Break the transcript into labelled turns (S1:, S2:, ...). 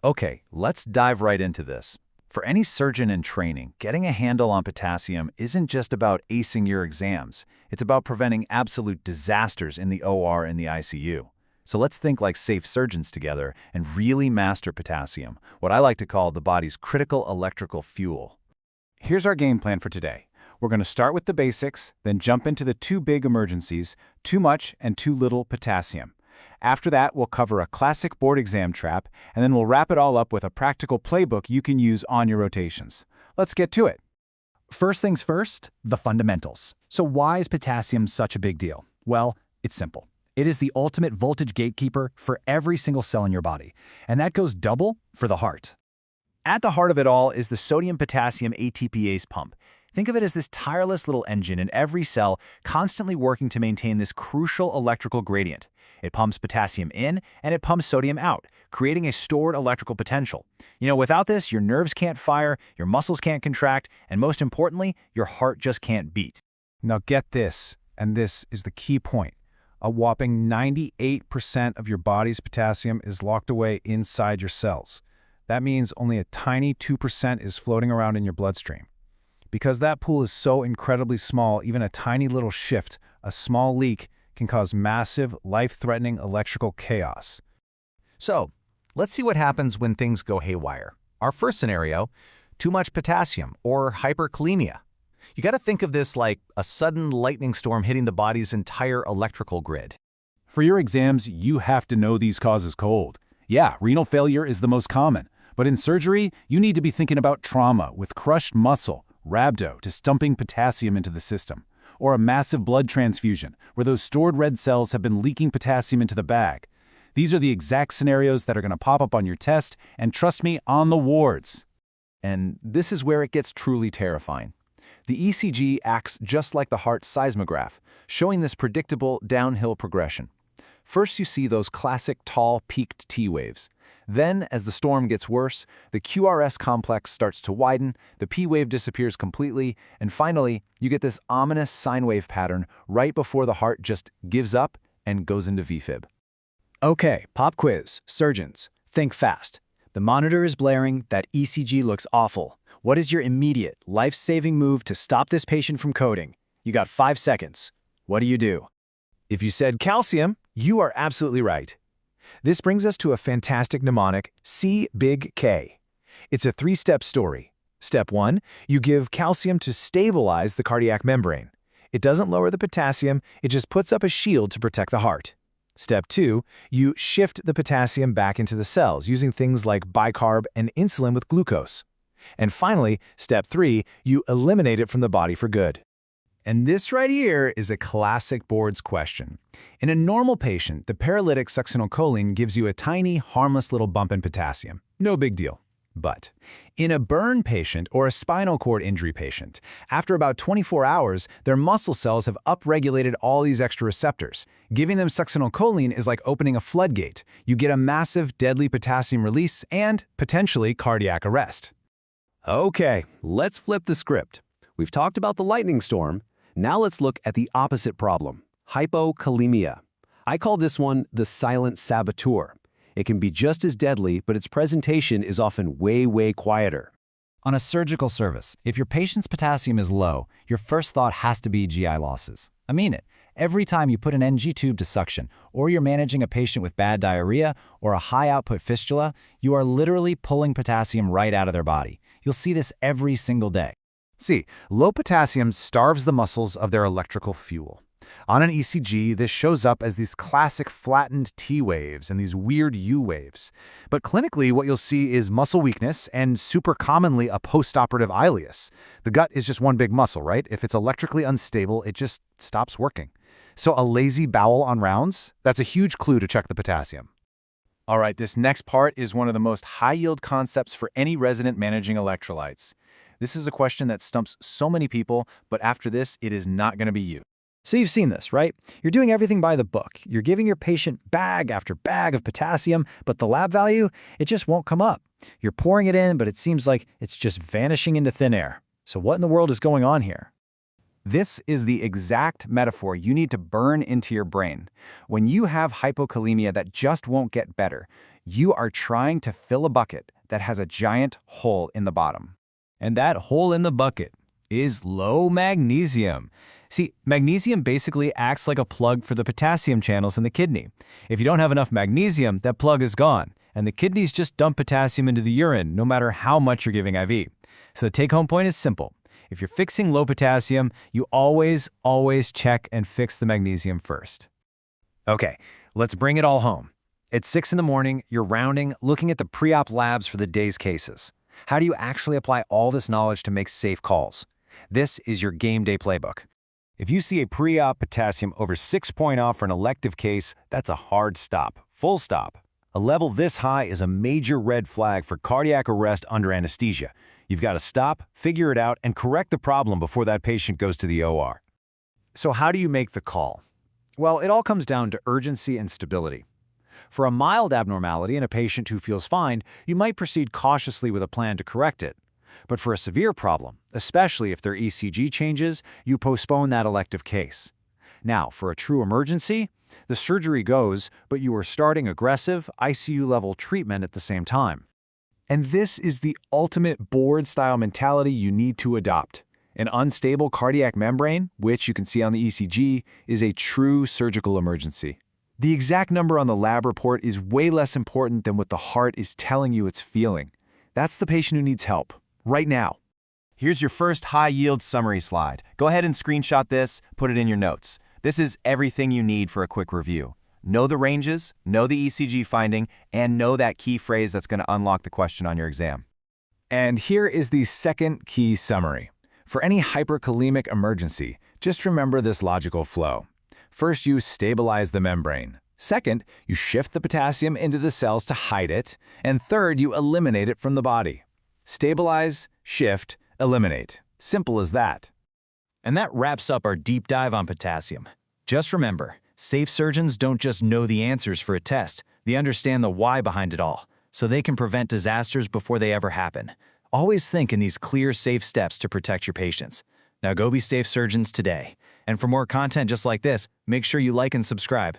S1: Okay, let's dive right into this. For any surgeon in training, getting a handle on potassium isn't just about acing your exams. It's about preventing absolute disasters in the OR and the ICU. So let's think like safe surgeons together and really master potassium, what I like to call the body's critical electrical fuel. Here's our game plan for today. We're going to start with the basics, then jump into the two big emergencies, too much and too little potassium. After that, we'll cover a classic board exam trap, and then we'll wrap it all up with a practical playbook you can use on your rotations. Let's get to it.
S2: First things first, the fundamentals. So why is potassium such a big deal? Well, it's simple. It is the ultimate voltage gatekeeper for every single cell in your body, and that goes double for the heart.
S1: At the heart of it all is the sodium-potassium ATPase pump. Think of it as this tireless little engine in every cell constantly working to maintain this crucial electrical gradient. It pumps potassium in and it pumps sodium out, creating a stored electrical potential. Without this, your nerves can't fire, your muscles can't contract, and most importantly, your heart just can't beat.
S3: Now get this, and this is the key point. A whopping 98% of your body's potassium is locked away inside your cells. That means only a tiny 2% is floating around in your bloodstream. Because that pool is so incredibly small, even a tiny little shift, a small leak, can cause massive, life-threatening electrical chaos.
S4: So, let's see what happens when things go haywire. Our first scenario, too much potassium or hyperkalemia. You got to think of this like a sudden lightning storm hitting the body's entire electrical grid.
S3: For your exams, you have to know these causes cold. Yeah, renal failure is the most common. But in surgery, you need to be thinking about trauma with crushed muscle, rhabdo to dumping potassium into the system, or a massive blood transfusion where those stored red cells have been leaking potassium into the bag. These are the exact scenarios that are going to pop up on your test, and trust me, on the wards.
S1: And this is where it gets truly terrifying. The ECG acts just like the heart seismograph, showing this predictable downhill progression. First, you see those classic tall, peaked T waves. Then, as the storm gets worse, the QRS complex starts to widen, the P wave disappears completely, and finally, you get this ominous sine wave pattern right before the heart just gives up and goes into VFib.
S2: Okay, pop quiz. Surgeons, think fast. The monitor is blaring, that ECG looks awful. What is your immediate, life-saving move to stop this patient from coding? You got 5 seconds. What do you do?
S4: If you said calcium, you are absolutely right. This brings us to a fantastic mnemonic, C big K. It's a 3-step story. Step 1, you give calcium to stabilize the cardiac membrane. It doesn't lower the potassium, it just puts up a shield to protect the heart. Step 2, you shift the potassium back into the cells using things like bicarb and insulin with glucose. And finally, step 3, you eliminate it from the body for good. And this right here is a classic boards question. In a normal patient, the paralytic succinylcholine gives you a tiny, harmless little bump in potassium. No big deal. But in a burn patient or a spinal cord injury patient, after about 24 hours, their muscle cells have upregulated all these extra receptors. Giving them succinylcholine is like opening a floodgate. You get a massive, deadly potassium release and, potentially, cardiac arrest.
S5: Okay, let's flip the script. We've talked about the lightning storm. Now let's look at the opposite problem, hypokalemia. I call this one the silent saboteur. It can be just as deadly, but its presentation is often way quieter.
S2: On a surgical service, if your patient's potassium is low, your first thought has to be GI losses. I mean it. Every time you put an NG tube to suction, or you're managing a patient with bad diarrhea or a high-output fistula, you are literally pulling potassium right out of their body. You'll see this every single day.
S3: See, low potassium starves the muscles of their electrical fuel. On an ECG, this shows up as these classic flattened T waves and these weird U waves. But clinically, what you'll see is muscle weakness and super commonly a postoperative ileus. The gut is just one big muscle, right? If it's electrically unstable, it just stops working. So a lazy bowel on rounds, that's a huge clue to check the potassium.
S1: All right, this next part is one of the most high-yield concepts for any resident managing electrolytes. This is a question that stumps so many people, but after this, it is not going to be you.
S2: So you've seen this, right? You're doing everything by the book. You're giving your patient bag after bag of potassium, but the lab value, it just won't come up. You're pouring it in, but it seems like it's just vanishing into thin air. So what in the world is going on here?
S1: This is the exact metaphor you need to burn into your brain. When you have hypokalemia that just won't get better,
S3: You are trying to fill a bucket that has a giant hole in the bottom.
S2: And that hole in the bucket is low magnesium. See, magnesium basically acts like a plug for the potassium channels in the kidney. If you don't have enough magnesium, that plug is gone, and the kidneys just dump potassium into the urine no matter how much you're giving IV. So the take-home point is simple. If you're fixing low potassium, you always check and fix the magnesium first.
S1: Okay, let's bring it all home. At 6 in the morning, you're rounding, looking at the pre-op labs for the day's cases. How do you actually apply all this knowledge to make safe calls? This is your game day playbook.
S2: If you see a pre-op potassium over 6 point off for an elective case, that's a hard stop, full stop. A level this high is a major red flag for cardiac arrest under anesthesia. You've got to stop, figure it out, and correct the problem before that patient goes to the OR.
S3: So how do you make the call? Well, it all comes down to urgency and stability. For a mild abnormality in a patient who feels fine, you might proceed cautiously with a plan to correct it. But for a severe problem, especially if their ECG changes, you postpone that elective case. Now, for a true emergency, the surgery goes, but you are starting aggressive, ICU-level treatment at the same time.
S4: And this is the ultimate board-style mentality you need to adopt. An unstable cardiac membrane, which you can see on the ECG, is a true surgical emergency. The exact number on the lab report is way less important than what the heart is telling you it's feeling. That's the patient who needs help, right now.
S1: Here's your first high-yield summary slide. Go ahead and screenshot this, put it in your notes. This is everything you need for a quick review. Know the ranges, know the ECG finding, and know that key phrase that's going to unlock the question on your exam.
S4: And here is the second key summary. For any hyperkalemic emergency, just remember this logical flow. First, you stabilize the membrane. Second, you shift the potassium into the cells to hide it. And third, you eliminate it from the body. Stabilize, shift, eliminate. Simple as that.
S2: And that wraps up our deep dive on potassium. Just remember, safe surgeons don't just know the answers for a test, they understand the why behind it all, so they can prevent disasters before they ever happen. Always think in these clear, safe steps to protect your patients. Now go be safe surgeons today. And for more content just like this, make sure you like and subscribe.